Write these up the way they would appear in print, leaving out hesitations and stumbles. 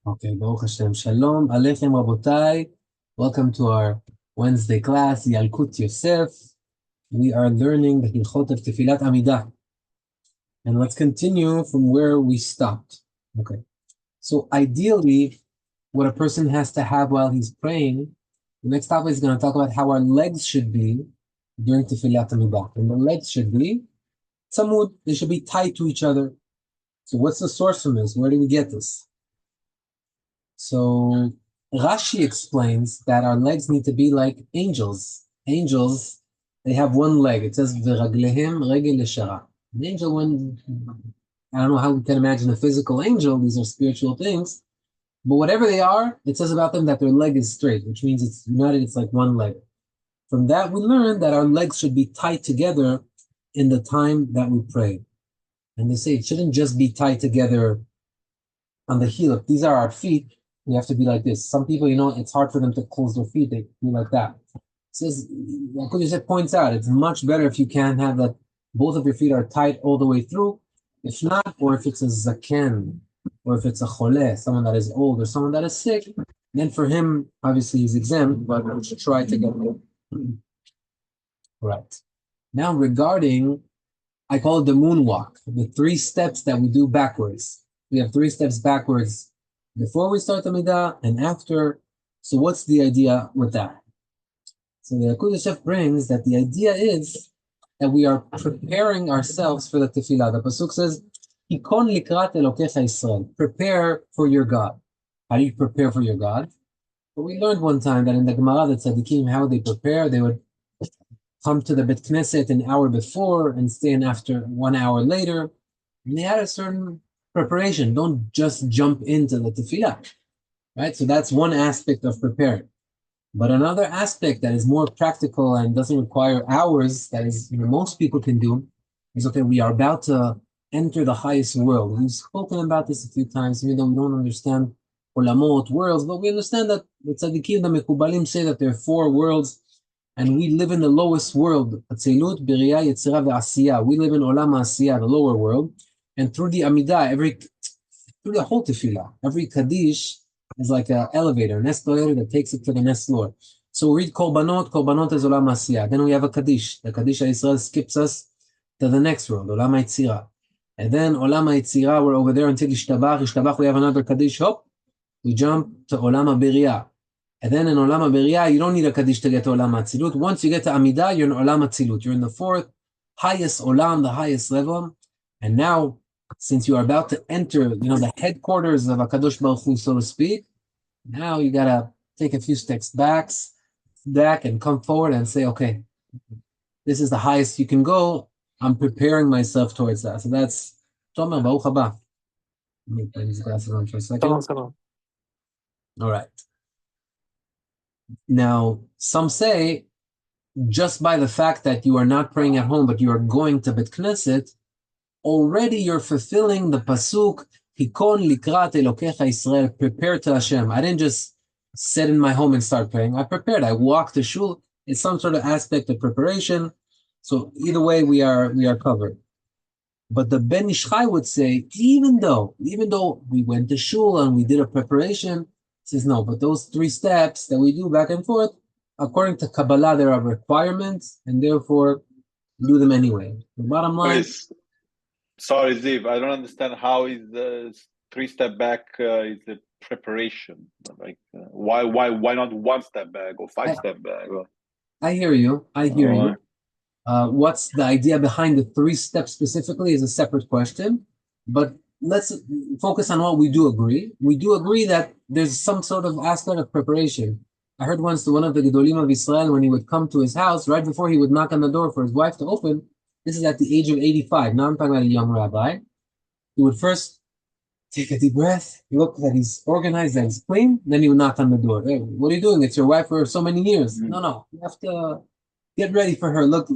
Okay, Baruch Hashem. Shalom Aleichem Rabotai. Welcome to our Wednesday class, Yalkut Yosef. We are learning the ילקוט of Tefillat עמידה. And let's continue from where we stopped. Okay. So ideally, what a person has to have while he's praying, the next topic is going to talk about how our legs should be during Tefillat עמידה. And the legs should be tzamud, they should be tied to each other. So what's the source from this? Where do we get this? So Rashi explains that our legs need to be like angels. Angels, they have one leg. It says v'raglehem regel yeshara. An angel, when I don't know how we can imagine a physical angel, these are spiritual things, but whatever they are, it says about them that their leg is straight, which means it's united, it's like one leg. From that, we learn that our legs should be tied together in the time that we pray. And they say it shouldn't just be tied together on the heel. If these are our feet, we have to be like this. Some people, it's hard for them to close their feet. They do like that. It says, Yalkut Yosef points out, it's much better if you can have that both of your feet are tight all the way through. If not, or if it's a zaken, or if it's a choleh, someone that is old or someone that is sick, then for him, obviously he's exempt, but we should try to get there. Right. Now regarding, I call it the moonwalk, the 3 steps that we do backwards. We have 3 steps backwards before we start the Amidah and after. So what's the idea with that? So the Yalkut Yosef brings that the idea is that we are preparing ourselves for the Tefillah. The Pasuk says, Hikon likrat Elokecha Yisrael. Prepare for your God. How do you prepare for your God? Well, we learned one time that in the Gemara, the Tzaddikim, how they prepare, they would come to the Bet Knesset an hour before and stay in after 1 hour later. And they had a certain preparation. Don't just jump into the tefillah, right? So that's one aspect of preparing. But another aspect that is more practical and doesn't require hours, that is, most people can do, is okay, we are about to enter the highest world. We've spoken about this a few times, even though we don't understand olamot, worlds, but we understand that the tzaddikim, the mekubalim say that there are 4 worlds, and we live in the lowest world, Atzilut, Biriya, Yetzirah, Ve'asiyah. We live in Olam HaAsiyah, the lower world. And through the Amidah, through the whole Tefillah, every Kaddish is like an elevator, an escalator that takes it to the next floor. So we read Korbanot is Olam HaAsiyah. Then we have a Kaddish. The Kaddish HaYisrael skips us to the next world, Olam HaYetzirah. And then Olam HaYetzirah, we're over there until Ishtabach, we have another Kaddish, hop, we jump to Olam HaBiriyah. And then in Olam HaBiriyah, you don't need a Kaddish to get to Olam HaTzilut. Once you get to Amidah, you're in Olam HaTzilut. You're in the 4th highest Olam, the highest level. And now, since you are about to enter, the headquarters of HaKadosh Baruch Hu, so to speak, now you got to take a few steps back and come forward and say, okay, this is the highest you can go. I'm preparing myself towards that. So that's Tomer, Baruch haba. Let me put these glasses on for a second. All right. Now, some say, just by the fact that you are not praying at home, but you are going to Bet Knesset, already you're fulfilling the pasuk, Hikon likrat Elokecha Yisrael, prepare to Hashem. I didn't just sit in my home and start praying. I prepared. I walked to shul. It's some sort of aspect of preparation. So either way, we are covered. But the Ben Ish Chai would say, even though we went to shul and we did a preparation, says no, but those 3 steps that we do back and forth, according to Kabbalah, there are requirements, and therefore do them anyway. The bottom line. Sorry, Ziv, I don't understand how is the 3-step back is the preparation. Like why not 1 step back or 5-step back? I hear you. What's the idea behind the 3 steps specifically is a separate question, but let's focus on what we do agree. We do agree that there's some sort of aspect of preparation. I heard once one of the Gedolim of Israel, when he would come to his house, right before he would knock on the door for his wife to open, this is at the age of 85. Now I'm talking about a young rabbi. He would first take a deep breath, look that he's organized, that he's clean, then he would knock on the door. Hey, what are you doing? It's your wife for so many years. Mm-hmm. No, you have to get ready for her. Look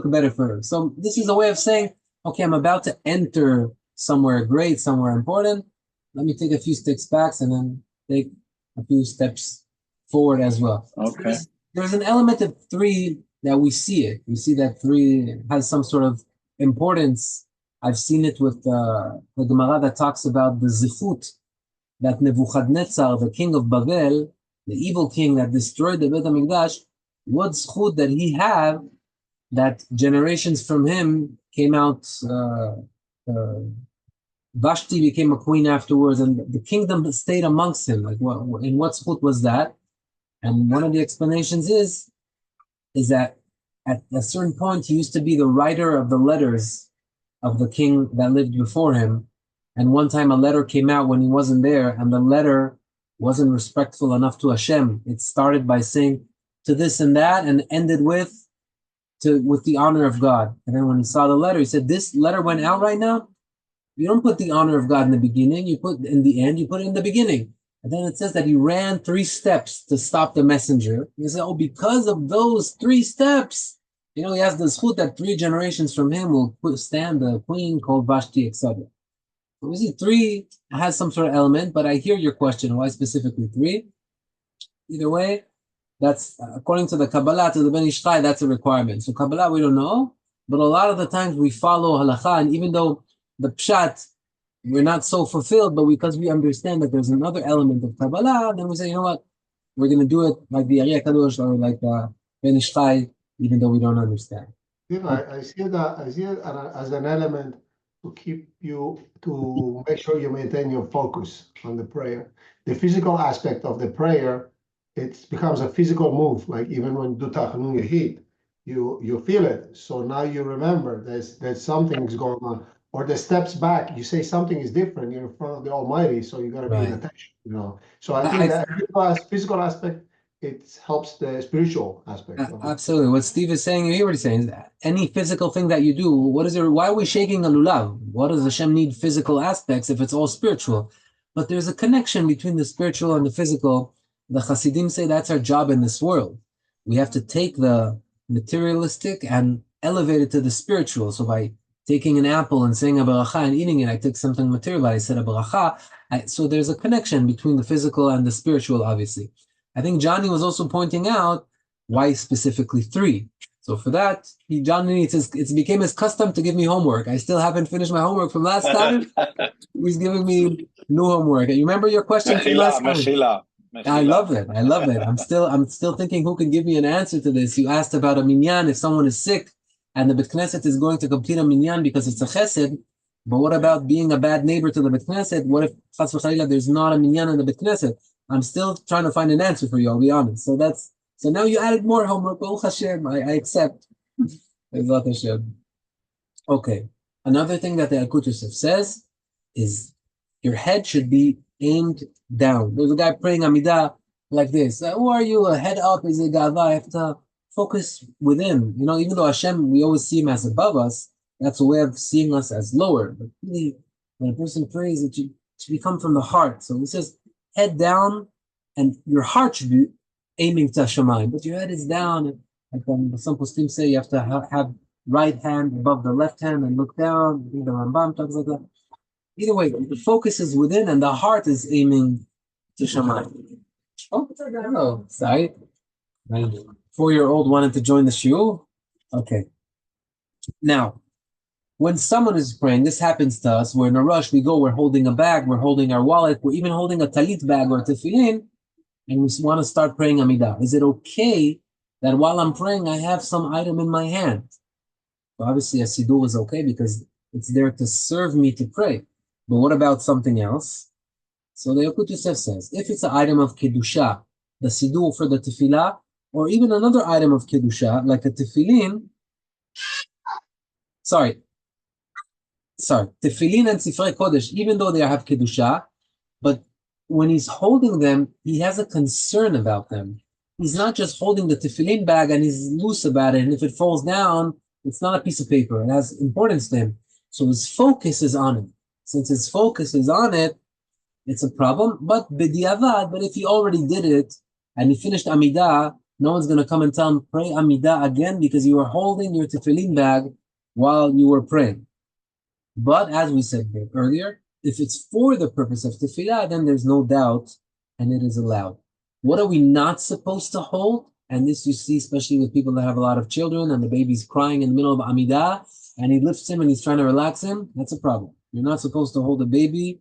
better for her. So this is a way of saying, okay, I'm about to enter somewhere great, somewhere important. Let me take a few steps back and then take a few steps forward as well. Okay. There's an element of 3 that we see it. We see that 3 has some sort of importance. I've seen it with the Gemara that talks about the zifut that Nebuchadnezzar, the king of Babel, the evil king that destroyed the Beit HaMikdash, what zchut that he had that generations from him came out, Vashti became a queen afterwards, and the kingdom stayed amongst him. Like, in what zchut was that? And one of the explanations is that at a certain point, he used to be the writer of the letters of the king that lived before him. And one time a letter came out when he wasn't there, and the letter wasn't respectful enough to Hashem. It started by saying to this and that, and ended with the honor of God. And then when he saw the letter, he said, "This letter went out right now. You don't put the honor of God in the beginning. You put in the end. You put it in the beginning." And then it says that he ran 3 steps to stop the messenger. He said, "Oh, because of those 3 steps, he has the zchut that 3 generations from him will stand the queen called Vashti, etc." So we see 3 has some sort of element, but I hear your question. Why specifically 3? Either way, that's according to the Kabbalah, to the Ben Ish Chai, that's a requirement. So Kabbalah, we don't know, but a lot of the times we follow halacha, and even though the pshat, we're not so fulfilled, but because we understand that there's another element of Kabbalah, then we say, you know what, we're going to do it like the Ari Kadosh or like the Ben Ish Chai, even though we don't understand. I see it as an element to keep you, to make sure you maintain your focus on the prayer. The physical aspect of the prayer, it becomes a physical move. Like even when you do Tachanun Yehid, you feel it. So now you remember there's something is going on. Or the steps back, you say something is different. You're in front of the Almighty, so you got to be in attention. So I think that physical aspect, it helps the spiritual aspect. Absolutely. What Steve is saying, you hear what he's saying, is that any physical thing that you do, why are we shaking a lulav? What does Hashem need physical aspects if it's all spiritual? But there's a connection between the spiritual and the physical. The Hasidim say that's our job in this world. We have to take the materialistic and elevate it to the spiritual. So by taking an apple and saying a baracha and eating it, I took something material, I said a baracha. So there's a connection between the physical and the spiritual, obviously. I think Johnny was also pointing out why specifically 3. So for that, Johnny says, it became his custom to give me homework. I still haven't finished my homework from last time. He's giving me new homework. You remember your question from last time? I love it. I'm still thinking who can give me an answer to this. You asked about a minyan, if someone is sick and the Bet Knesset is going to complete a minyan because it's a chesed. But what about being a bad neighbor to the Bet Knesset? What if chas v'chalila there's not a minyan in the Bet Knesset? I'm still trying to find an answer for you, I'll be honest. So now you added more homework. Baruch Hashem, I accept. Bezrat Hashem. Okay. Another thing that the Yalkut Yosef says is your head should be aimed down. There's a guy praying Amidah like this. Who are you? A head up is a gava. I have to focus within. Even though Hashem, we always see him as above us, that's a way of seeing us as lower. But really, when a person prays, it should come from the heart. So he says, head down, and your heart should be aiming to Hashemayim, but your head is down. And some postim say you have to have right hand above the left hand and look down. I think the Rambam talks like that. Either way, the focus is within, and the heart is aiming to Shemayim. Oh, hello, Sai. 4-year-old wanted to join the shiur. Okay. Now, when someone is praying, this happens to us. We're in a rush. We're holding a bag. We're holding our wallet. We're even holding a talit bag or a tefillin, and we want to start praying Amidah. Is it okay that while I'm praying, I have some item in my hand? Well, obviously, a siddur is okay because it's there to serve me to pray. But what about something else? So the Yalkut Yosef says, if it's an item of kedusha, the siddur for the tefillah, or even another item of kedusha, like a tefillin, tefillin and sifrei kodesh, even though they have kedusha, but when he's holding them, he has a concern about them. He's not just holding the tefillin bag and he's loose about it, and if it falls down, it's not a piece of paper. It has importance to him. So his focus is on it. Since his focus is on it, it's a problem. But b'diavad, but if he already did it and he finished Amidah, no one's going to come and tell him, pray Amidah again because you were holding your tefillin bag while you were praying. But as we said earlier, if it's for the purpose of tefillah, then there's no doubt and it is allowed. What are we not supposed to hold? And this you see especially with people that have a lot of children and the baby's crying in the middle of Amidah and he lifts him and he's trying to relax him. That's a problem. You're not supposed to hold a baby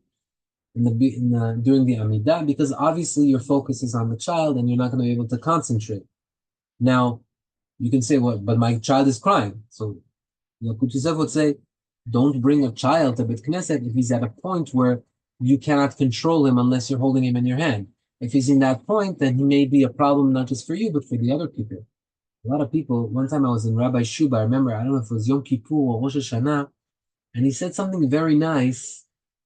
during the Amidah, because obviously your focus is on the child and you're not going to be able to concentrate. Now, you can say, well, but my child is crying. So Yalkut Yosef would say, don't bring a child to Bet Knesset if he's at a point where you cannot control him unless you're holding him in your hand. If he's in that point, then he may be a problem not just for you, but for the other people. A lot of people, one time I was in Rabbi Shuba, I remember, I don't know if it was Yom Kippur or Rosh Hashanah, and he said something very nice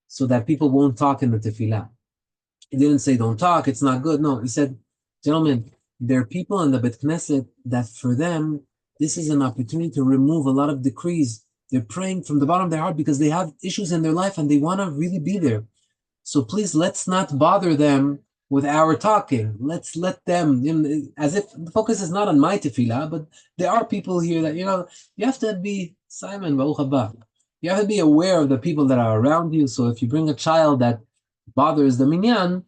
so that people won't talk in the tefillah. He didn't say don't talk, it's not good. No, he said, gentlemen, there are people in the Bet Knesset that for them, this is an opportunity to remove a lot of decrees. They're praying from the bottom of their heart because they have issues in their life and they want to really be there. So please, let's not bother them with our talking. Let's let them, as if the focus is not on my tefillah, but there are people here that, you have to be, Simon, Baruch haba. You have to be aware of the people that are around you. So if you bring a child that bothers the minyan,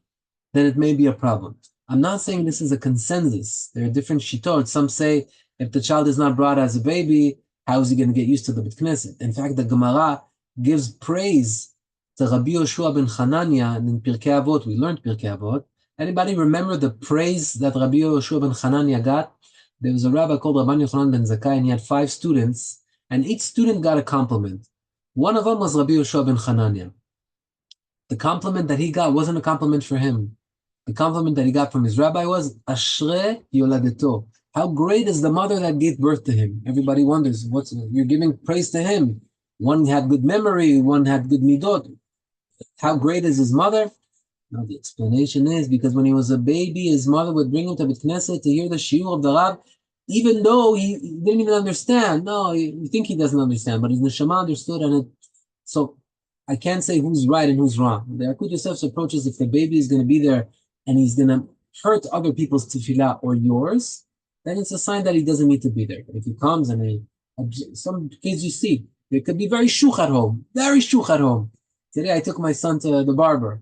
then it may be a problem. I'm not saying this is a consensus. There are different shitot. Some say if the child is not brought as a baby, how is he going to get used to the Bet Knesset? In fact, the Gemara gives praise to Rabbi Yoshua ben Hanania, and in Pirkei Avot, we learned Pirkei Avot. Anybody remember the praise that Rabbi Yoshua ben Hanania got? There was a rabbi called Rabban Yochanan ben Zakkai, and he had 5 students, and each student got a compliment. One of them was Rabbi Yoshua ben Hanania. The compliment that he got wasn't a compliment for him. The compliment that he got from his rabbi was, Ashrei Yoladeto. How great is the mother that gave birth to him? Everybody wonders, you're giving praise to him. One had good memory, one had good midot. How great is his mother? Now the explanation is because when he was a baby, his mother would bring him to Bet Knesset to hear the shiur of the Rab, even though he didn't even understand. No, you think he doesn't understand, but his neshama understood. So I can't say who's right and who's wrong. The Yalkut Yosef's approach is if the baby is going to be there and he's going to hurt other people's tefillah or yours, then it's a sign that he doesn't need to be there. But if he comes and some kids you see, they could be very shuch at home, very shuch at home. Today I took my son to the barber.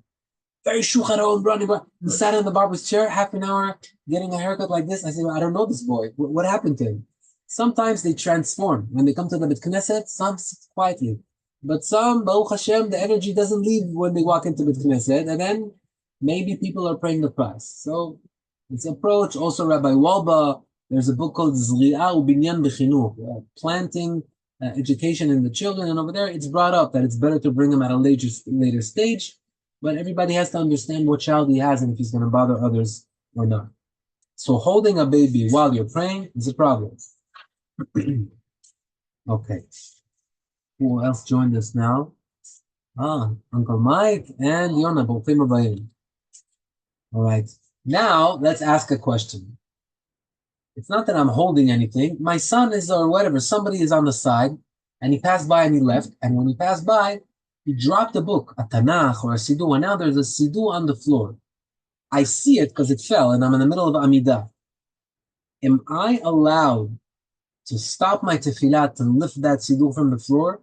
Very shuch at home, running. He sat in the barber's chair, half an hour, getting a haircut like this. I said, well, I don't know this boy. What happened to him? Sometimes they transform. When they come to the Bet Knesset, some sit quietly. But some, Baruch Hashem, the energy doesn't leave when they walk into Bet Knesset. And then maybe people are paying the price. So it's approach. Also, Rabbi Walba, there's a book called Zri'ah Ubinyan B'Chinuch, planting education in the children. And over there, it's brought up that it's better to bring them at a later stage. But everybody has to understand what child he has and if he's going to bother others or not. So holding a baby while you're praying is a problem. Okay. Who else joined us now? Uncle Mike and Yona. All right. Now, let's ask a question. It's not that I'm holding anything. My son is, or whatever, somebody is on the side, and he passed by and he left. And when he passed by, he dropped a book, a Tanakh or a Siddur, and now there's a Siddur on the floor. I see it because it fell, and I'm in the middle of Amida. Am I allowed to stop my tefillah to lift that Siddur from the floor?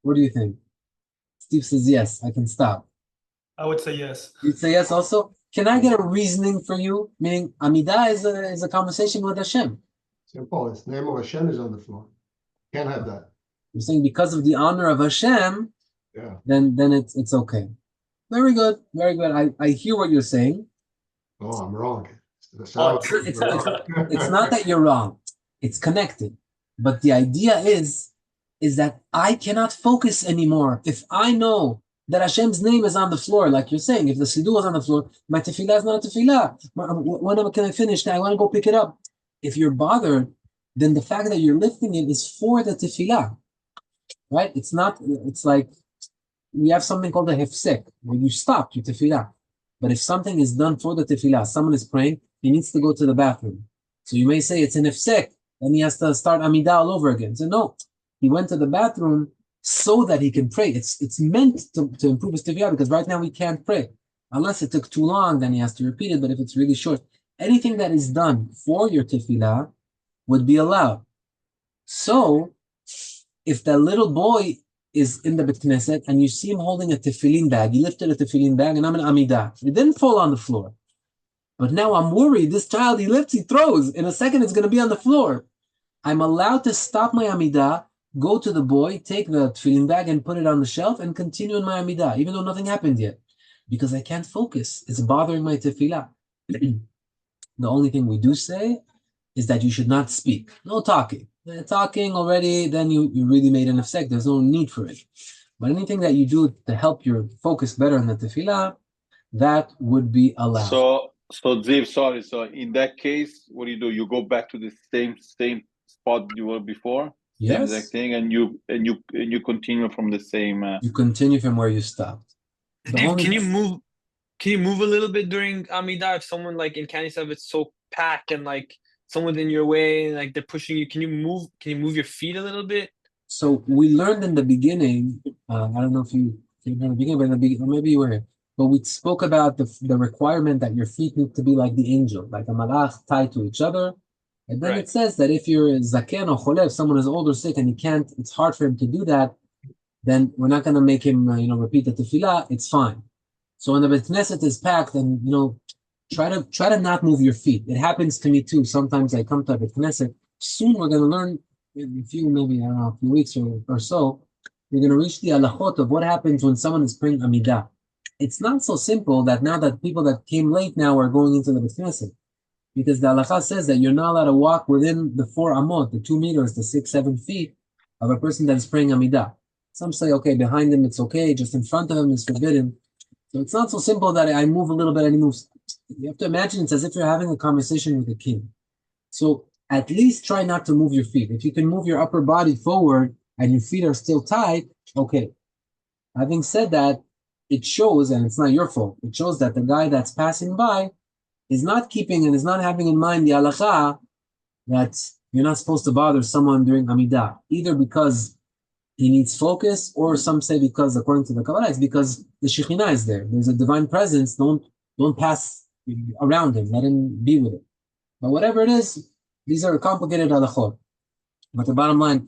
What do you think? Steve says yes, I can stop. I would say yes. You'd say yes also? Can I get a reasoning for you? Meaning, Amida is a conversation with Hashem. Simple. It's the name of Hashem is on the floor. Can't have that. You're saying because of the honor of Hashem, yeah. Then it's okay. Very good, very good. I hear what you're saying. Oh, I'm wrong. It's not that you're wrong. It's connected. But the idea is that I cannot focus anymore. If I know that Hashem's name is on the floor, like you're saying, if the Siddur is on the floor, my tefillah is not a tefillah. When can I finish? I want to go pick it up. If you're bothered, then the fact that you're lifting it is for the tefillah, right? It's like we have something called a hefsek, where you stop your tefillah. But if something is done for the tefillah, someone is praying, he needs to go to the bathroom. So you may say it's an hefsek, and he has to start Amida all over again. So no, he went to the bathroom so that he can pray. It's meant to improve his tefillah, because right now we can't pray. Unless it took too long, then he has to repeat it, but if it's really short, anything that is done for your tefillah would be allowed. So, if that little boy is in the Bet Knesset and you see him holding a tefillin bag, he lifted a tefillin bag and I'm in Amida. It didn't fall on the floor. But now I'm worried, this child, he lifts, he throws. In a second, it's going to be on the floor. I'm allowed to stop my Amida, go to the boy, take the tefillin bag and put it on the shelf and continue in my Amida, even though nothing happened yet. because I can't focus. It's bothering my tefillah. The only thing we do say is that you should not speak. No talking. Talking already, then you really made an effect. There's no need for it. But anything that you do to help your focus better in the tefillah, that would be allowed. So Ziv, sorry. So in that case, what do? You go back to the same spot you were before? Yes. Same exact thing, and you continue from the same. You continue from where you stopped. Ziv, can you move? Can you move a little bit during Amida if someone like in Kanisab it's so packed and like someone's in your way, like they're pushing you? Can you move? Can you move your feet a little bit? So we learned in the beginning. I don't know if you in the beginning, but in the beginning, or maybe you were here. But we spoke about the requirement that your feet need to be like the angel, like a malach, tied to each other. And then it says that if you're zaken or cholev, someone is old or sick, and he can't, it's hard for him to do that. Then we're not going to make him, repeat the tefillah. It's fine. So when the Beit Knesset is packed, then try to not move your feet. It happens to me too. Sometimes I come to a Beit Knesset. Soon we're going to learn in a few weeks or so. We're going to reach the halachot of what happens when someone is praying Amidah. It's not so simple that now that people that came late now are going into the Beit Knesset, because the halacha says that you're not allowed to walk within the 4 amot, the 2 meters, the 6-7 feet of a person that is praying Amidah. Some say, okay, behind him it's okay, just in front of him is forbidden. So it's not so simple that I move a little bit and he moves. You have to imagine it's as if you're having a conversation with a king. So at least try not to move your feet. If you can move your upper body forward and your feet are still tight, okay. Having said that, it shows, and it's not your fault, it shows that the guy that's passing by is not keeping and is not having in mind the halacha that you're not supposed to bother someone during Amidah, either because he needs focus, or some say because, according to the Kabbalah, it's because the Shekhinah is there. There's a divine presence. Don't pass around him. Let him be with it. But whatever it is, these are complicated halachot. But the bottom line,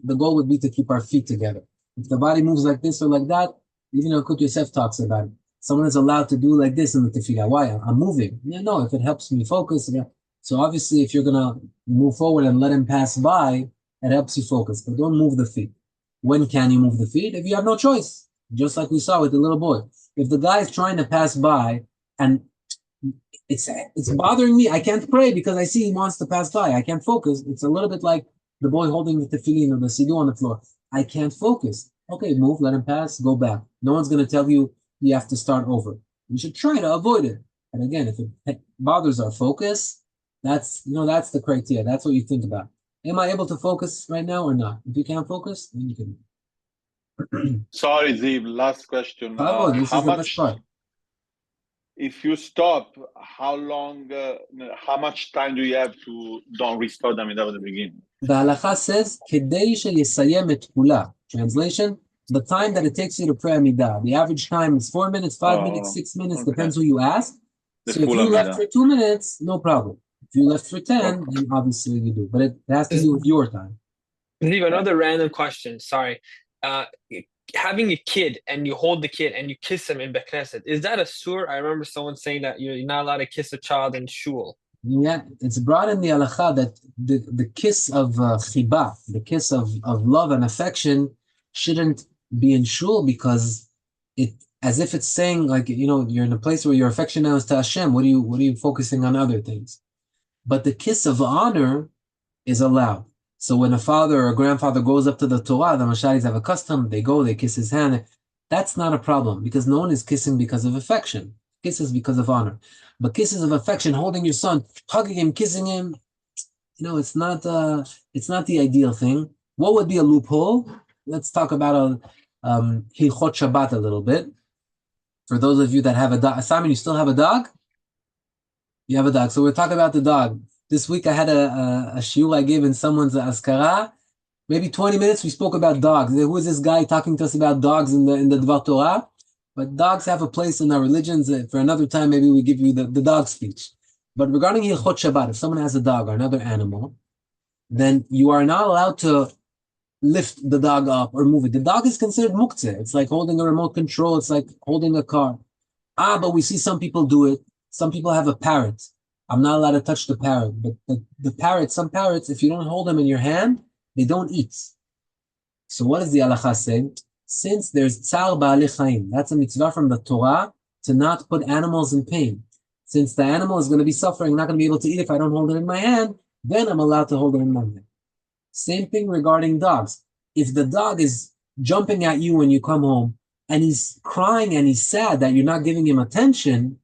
the goal would be to keep our feet together. If the body moves like this or like that, even Yalkut Yosef talks about it. Someone is allowed to do like this in the tefillah. Why? I'm moving. No, if it helps me focus. So obviously, if you're going to move forward and let him pass by, it helps you focus. But don't move the feet. When can you move the feet? If you have no choice, just like we saw with the little boy. If the guy is trying to pass by and it's bothering me, I can't pray because I see he wants to pass by. I can't focus. It's a little bit like the boy holding the tefillin or the siddur on the floor. I can't focus. Okay, move, let him pass, go back. No one's going to tell you have to start over. You should try to avoid it. And again, if it bothers our focus, that's the criteria. That's what you think about. Am I able to focus right now or not? If you can't focus, then you can. Sorry, Ziv, last question. This is the best part. If you stop, how much time do you have to don't restart them at the beginning? The halacha says, Kedei sheyesayem et kula. Translation, the time that it takes you to pray Amidah. The average time is 4 minutes, 5 minutes, 6 minutes, depends who you ask. So if you left for 2 minutes, no problem. If you left for 10, then obviously you do. But it has to do with your time. Leave another random question. Sorry. Having a kid and you hold the kid and you kiss him in Beit Knesset, is that a sur? I remember someone saying that you're not allowed to kiss a child in shul. Yeah, it's brought in the halacha that the kiss of chiba, the kiss of love and affection, shouldn't be in shul because it, as if it's saying like, you're in a place where your affection now is to Hashem. What are you focusing on other things? But the kiss of honor is allowed. So when a father or a grandfather goes up to the Torah, the Masharis have a custom, they kiss his hand. That's not a problem because no one is kissing because of affection. Kisses because of honor. But kisses of affection, holding your son, hugging him, kissing him, it's not the ideal thing. What would be a loophole? Let's talk about Hilchot Shabbat a little bit. For those of you that have a dog, Simon, you still have a dog? You have a dog. So we're talking about the dog. This week I had a shiur I gave in someone's askara. Maybe 20 minutes we spoke about dogs. Who is this guy talking to us about dogs in the Dvar Torah? But dogs have a place in our religions. For another time, maybe we give you the dog speech. But regarding Hilchot Shabbat, if someone has a dog or another animal, then you are not allowed to lift the dog up or move it. The dog is considered muktzeh. It's like holding a remote control. It's like holding a car. But we see some people do it. Some people have a parrot. I'm not allowed to touch the parrot. But the parrot, some parrots, if you don't hold them in your hand, they don't eat. So what does the halacha say? Since there's tsar ba'alei chaim, that's a mitzvah from the Torah to not put animals in pain. Since the animal is going to be suffering, not going to be able to eat if I don't hold it in my hand, then I'm allowed to hold it in my hand. Same thing regarding dogs. If the dog is jumping at you when you come home and he's crying and he's sad that you're not giving him attention,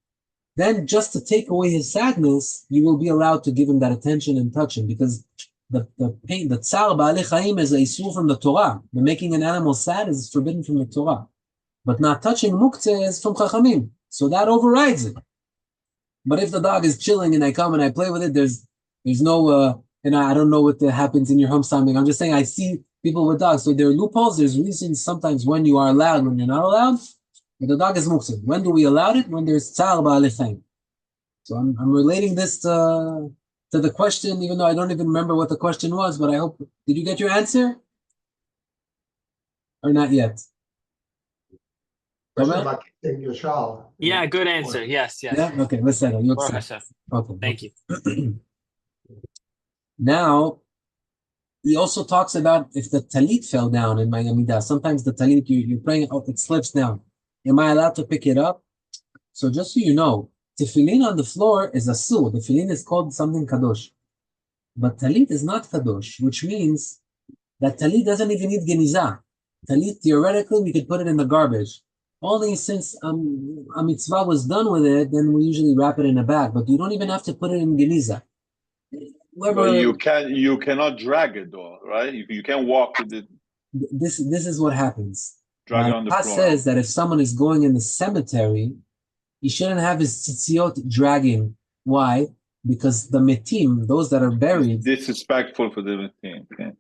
then just to take away his sadness, you will be allowed to give him that attention and touch him, because the pain, the tsar ba'alei chaim is a isur from the Torah. The making an animal sad is forbidden from the Torah. But not touching muktzeh is from Chachamim. So that overrides it. But if the dog is chilling and I come and I play with it, there's no, I don't know what happens in your home something. I'm just saying I see people with dogs. So there are loopholes. There's reasons sometimes when you are allowed, when you're not allowed. But the dog is muktzeh. When do we allow it? When there's tsar ba'alei chaim. So I'm relating this to the question, even though I don't even remember what the question was, but I hope, did you get your answer? Or not yet? Question about in your shower. Yeah, good answer. Yes. Yeah? Okay, let's settle. You Baruch accept. Hashem. Okay. Thank you. Now, he also talks about if the talit fell down in my Amidah. Sometimes the talit, you're praying, it slips down. Am I allowed to pick it up? So just so you know, tefillin on the floor is asur. Tefillin is called something kadosh. But talit is not kadosh, which means that talit doesn't even need genizah. Talit, theoretically, we could put it in the garbage. Only since a mitzvah was done with it, then we usually wrap it in a bag. But you don't even have to put it in genizah. Well, you cannot drag it though, right? You can't walk with it. This is what happens. Drag it on the floor. says that if someone is going in the cemetery, he shouldn't have his tzitziot dragging. Why? Because the metim, those that are buried, disrespectful for the metim. Okay.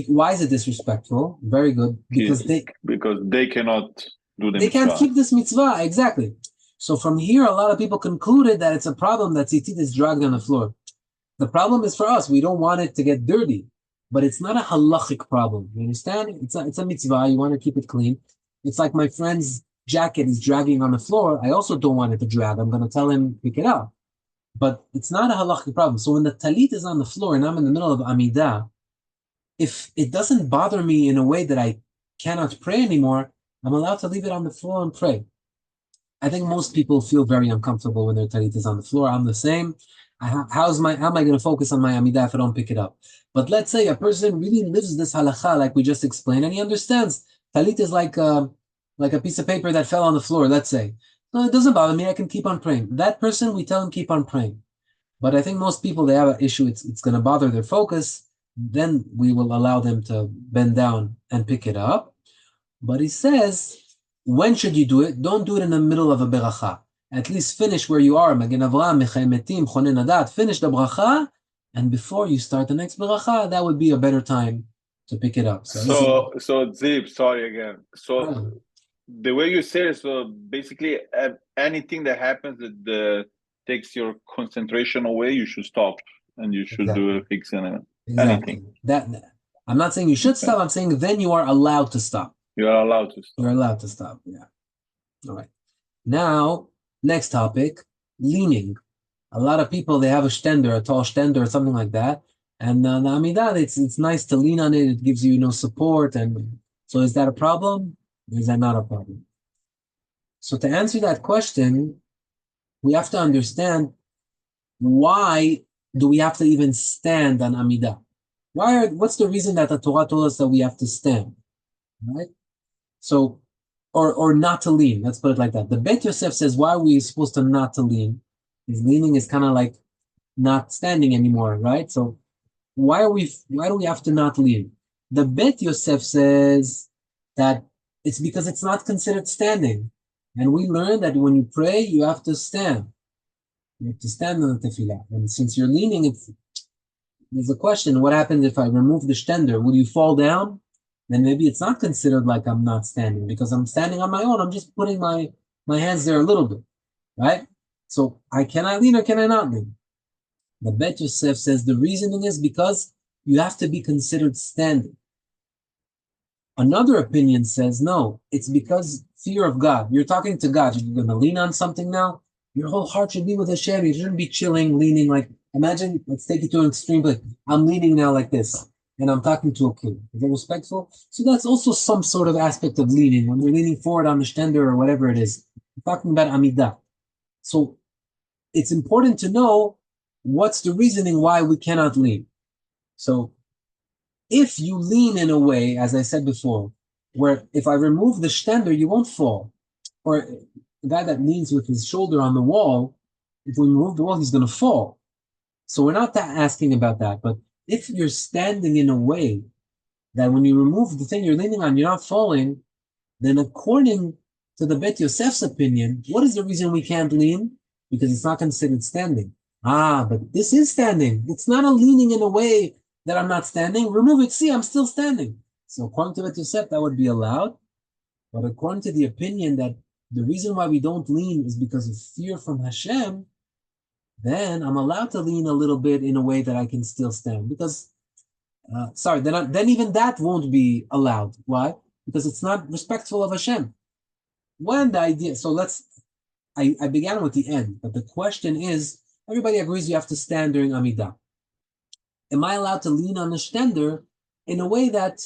Why is it disrespectful? Very good. Because they cannot do the they mitzvah. can't keep this mitzvah, exactly. So from here, a lot of people concluded that it's a problem that tzitzit is dragged on the floor. The problem is for us, we don't want it to get dirty, but it's not a halachic problem. You understand? It's a mitzvah. You want to keep it clean. It's like my friend's jacket is dragging on the floor. I also don't want it to drag. I'm going to tell him pick it up, but it's not a halachic problem. So when the talit is on the floor and I'm in the middle of Amidah, if it doesn't bother me in a way that I cannot pray anymore, I'm allowed to leave it on the floor and pray. I think most people feel very uncomfortable when their talit is on the floor. I'm the same. How am I going to focus on my Amidah if I don't pick it up? But let's say a person really lives this halacha like we just explained, and he understands talit is like a piece of paper that fell on the floor, let's say. So it doesn't bother me, I can keep on praying. That person, we tell him keep on praying. But I think most people, they have an issue, it's going to bother their focus, then we will allow them to bend down and pick it up. But he says, when should you do it? Don't do it in the middle of a beracha. At least finish where you are. Magen Avraham, Mechai Metim, Chonen Adat. Finish the bracha, and before you start the next bracha, that would be a better time to pick it up. So Zip, sorry again. So the way you say it, so basically anything that happens that takes your concentration away, you should stop, and you should do a fix anything. That I'm not saying you should stop. I'm saying then you are allowed to stop. You are allowed to stop. You're allowed to stop. Yeah. All right. Now, next topic, leaning. A lot of people, they have a stender, a tall stender or something like that. And the Amidah, it's nice to lean on it. It gives you, support. And so is that a problem? Or is that not a problem? So to answer that question, we have to understand why do we have to even stand on Amidah? What's the reason that the Torah told us that we have to stand? Right? So, or not to lean. Let's put it like that. The Bet Yosef says, why are we supposed to not to lean? Because leaning is kind of like not standing anymore, right? So why do we have to not lean? The Bet Yosef says that it's because it's not considered standing. And we learn that when you pray, you have to stand. You have to stand on the tefillah. And since you're leaning, there's a question, what happens if I remove the stender? Will you fall down? Then maybe it's not considered like I'm not standing because I'm standing on my own. I'm just putting my hands there a little bit, right? So can I lean or can I not lean? The Bet Yosef says the reasoning is because you have to be considered standing. Another opinion says, no, it's because fear of God. You're talking to God. You're going to lean on something now. Your whole heart should be with Hashem. You shouldn't be chilling, leaning like, imagine, let's take it to an extreme, like I'm leaning now like this. And I'm talking to a king. Is it respectful? So that's also some sort of aspect of leaning. When you're leaning forward on the stender or whatever it is. If talking about Amida. So it's important to know what's the reasoning why we cannot lean. So if you lean in a way, as I said before, where if I remove the stender, you won't fall. Or the guy that leans with his shoulder on the wall, if we remove the wall, he's going to fall. So we're not asking about that. But if you're standing in a way that when you remove the thing you're leaning on, you're not falling, then according to the Bet Yosef's opinion, what is the reason we can't lean? Because it's not considered standing. But this is standing. It's not a leaning in a way that I'm not standing. Remove it. See, I'm still standing. So according to Bet Yosef, that would be allowed. But according to the opinion that the reason why we don't lean is because of fear from Hashem, then I'm allowed to lean a little bit in a way that I can still stand. Because, then even that won't be allowed. Why? Because it's not respectful of Hashem. When the idea, so I began with the end, but the question is, everybody agrees you have to stand during Amidah. Am I allowed to lean on the stender in a way that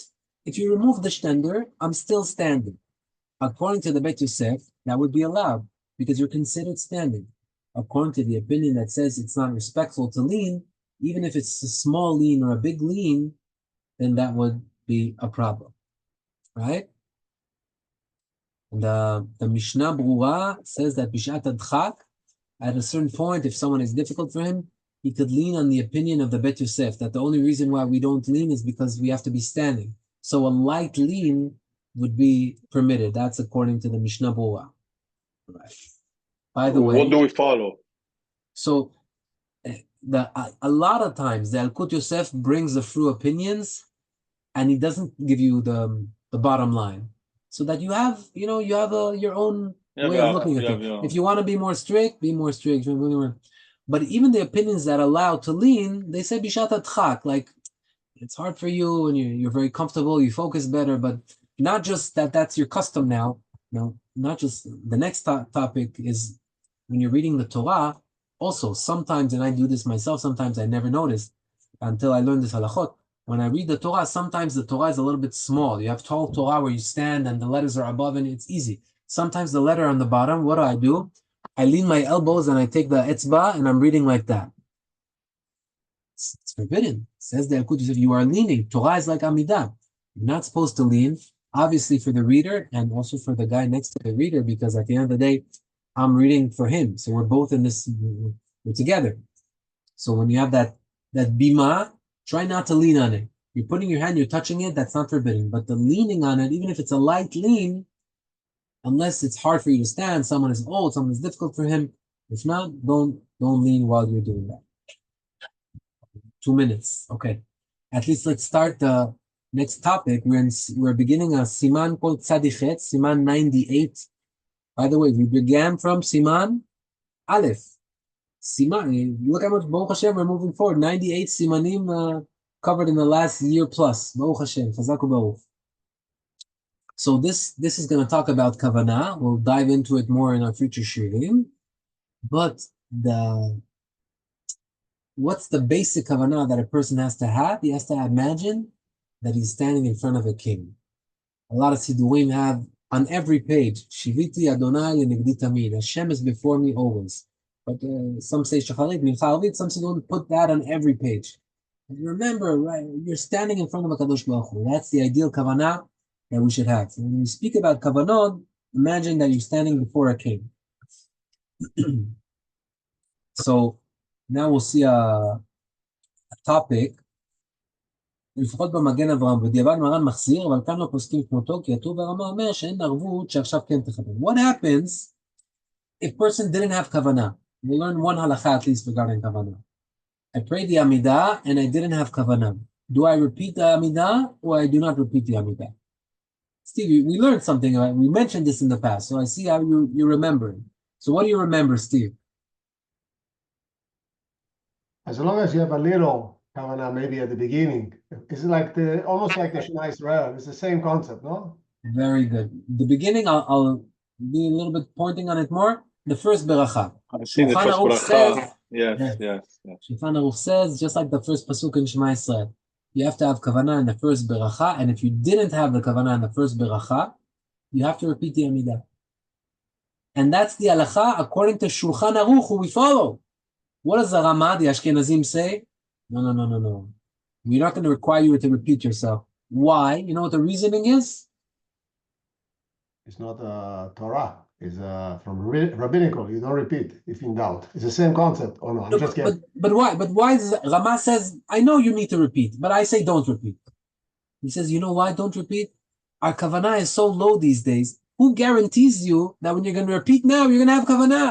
if you remove the stender, I'm still standing? According to the Bet Yosef, that would be allowed because you're considered standing. According to the opinion that says it's not respectful to lean, even if it's a small lean or a big lean, then that would be a problem, right? And the Mishnah Brura says that Bishat Adchak, at a certain point, if someone is difficult for him, he could lean on the opinion of the Bet Yosef, that the only reason why we don't lean is because we have to be standing. So a light lean would be permitted. That's according to the Mishnah Brura. Right. By the way, what do we follow? So a lot of times the Yalkut Yosef brings the through opinions, and he doesn't give you the bottom line, so that you have your own way of looking at it. If you want to be more strict, be more strict. But even the opinions that allow to lean, they say bishat adchak, like it's hard for you and you're very comfortable, you focus better, but not just that's your custom now. No, not just the next topic is when you're reading the Torah. Also, sometimes, and I do this myself, sometimes I never noticed until I learned this halachot. When I read the Torah, sometimes the Torah is a little bit small. You have tall Torah where you stand and the letters are above and it's easy. Sometimes the letter on the bottom, what do? I lean my elbows and I take the etzba and I'm reading like that. It's forbidden. Says the Yalkut Yosef, you are leaning. Torah is like Amidah. You're not supposed to lean, obviously for the reader and also for the guy next to the reader, because at the end of the day, I'm reading for him. So we're both in this, we're together. So when you have that bima, try not to lean on it. You're putting your hand, you're touching it, that's not forbidden. But the leaning on it, even if it's a light lean, unless it's hard for you to stand, someone is old, someone is difficult for him. If not, don't lean while you're doing that. 2 minutes, okay. At least let's start the next topic. We're beginning a siman called Tzadichet, siman 98. By the way, we began from siman Aleph. Siman, look how much, Baruch Hashem, we're moving forward. 98 simanim covered in the last year plus. Baruch Hashem, Chazak u'Baruch. So this is going to talk about kavanah. We'll dive into it more in our future shirim. But what's the basic kavanah that a person has to have? He has to imagine that he's standing in front of a king. A lot of Siddurim have on every page, Shiviti Adonai Lenegdi Tamid. Hashem is before me always. But some say Shacharit, Mincha Arvit, some don't put that on every page. And remember, right, you're standing in front of a Kadosh Baruch Hu. That's the ideal kavanah that we should have. So when we speak about kavanot, imagine that you're standing before a king. So now we'll see a topic. לפחות במגן אברהם, בדיעבד מרן מחזיר, אבל כאן לא פוסקים כמותו, כי כתוב ברמה אומר שאין ערבות שעכשיו כן תכוון. What happens if person didn't have kavanah? We learn one halacha at least regarding kavanah. I prayed the Amidah and I didn't have kavanah. Do I repeat the Amidah or I do not repeat the Amidah? Steve, we learned something, we mentioned this in the past, so I see how you're remembering. So what do you remember, Steve? As long as you have a little kavanah, maybe at the beginning, it's like almost like the Shema Israel. It's the same concept, no? Very good. The beginning, I'll be a little bit pointing on it more. The first beracha. I see the first beracha. Yes. Shulchan Aruch says, just like the first pasuk in Shema Israel, you have to have kavanah in the first beracha, and if you didn't have the kavanah in the first beracha, you have to repeat the Amidah. And that's the halacha according to Shulchan Aruch, who we follow. What does the Rama, the Ashkenazim, say? No. We're not going to require you to repeat yourself. Why? You know what the reasoning is? It's not Torah. It's from rabbinical. You don't repeat if in doubt. It's the same concept. Oh no, I'm just kidding. But why? But why does Rama says, I know you need to repeat, but I say don't repeat. He says, you know why don't repeat? Our kavanah is so low these days. Who guarantees you that when you're going to repeat now, you're going to have kavanah?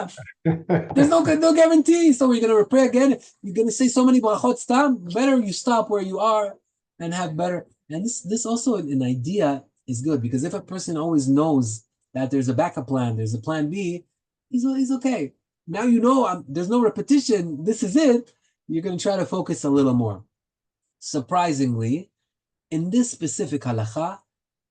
There's no guarantee. So you're going to pray again. You're going to say so many brachot stam. Better you stop where you are and have better. And this also an idea is good, because if a person always knows that there's a backup plan, there's a plan B, he's okay. Now you know there's no repetition. This is it. You're going to try to focus a little more. Surprisingly, in this specific halacha,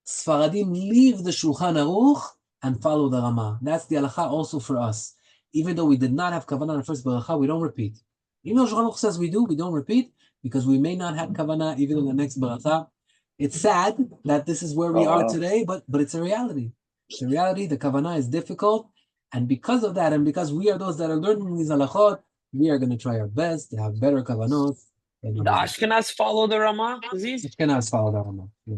Sfaradim leave the Shulchan Aruch and follow the Rama. That's the halacha also for us. Even though we did not have kavanah in the first beracha, we don't repeat. Even though Shulchan Aruch says we don't repeat, because we may not have kavanah even in the next beracha. It's sad that this is where we are today, but it's a reality. It's a reality. The kavanah is difficult, and because of that, and because we are those that are learning these halachot, we are going to try our best to have better kavanot. The Ashkenaz follow the Rama, Ziv? Ashkenaz follow the Rama. Yeah.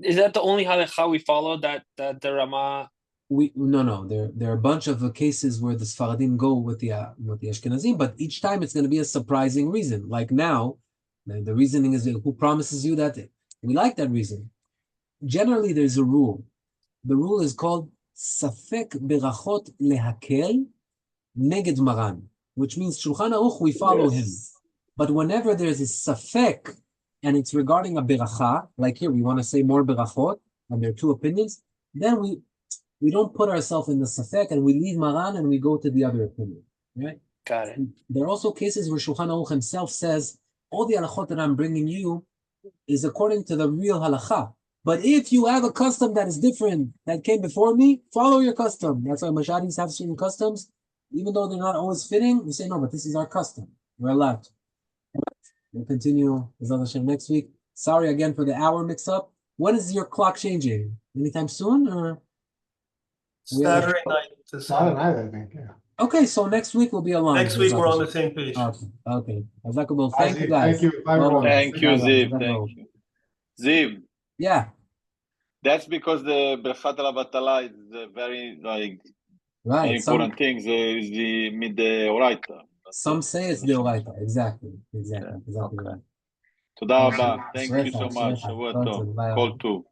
Is that the only halacha we follow, that the Rama? No. There are a bunch of cases where the Sfaradim go with the Ashkenazim, but each time it's going to be a surprising reason. Like now, the reasoning is who promises you that we like that reason. Generally, there's a rule. The rule is called Safek Berachot Lehakel Neged Maran, which means Shulchan Aruch, we follow him. But whenever there's a Safek, and it's regarding a beracha, like here, we want to say more berachot, and there are two opinions, then we don't put ourselves in the Safek, and we leave Maran, and we go to the other opinion, right? Got it. There are also cases where Shulchan Aruch himself says, all the halachot that I'm bringing you is according to the real halacha. But if you have a custom that is different, that came before me, follow your custom. That's why Mashadis have certain customs. Even though they're not always fitting, we say, no, but this is our custom. We're allowed to. We'll continue next week. Sorry again for the hour mix-up. When is your clock changing? Anytime soon? Or Saturday night. Saturday night, I think, yeah. Okay, so next week we'll be aligned. Next week we're on the same page. Okay. Thank you, guys. Thank you. Thank you, Ziv. Thank you. Ziv. Yeah. That's because the Berchat Rabatala is a very Right. important thing. Is the Midoraita. Some say it's the Oraita. Exactly. Okay. Right. תודה רבה. Thank you so much. שבוע טוב. כל טוב.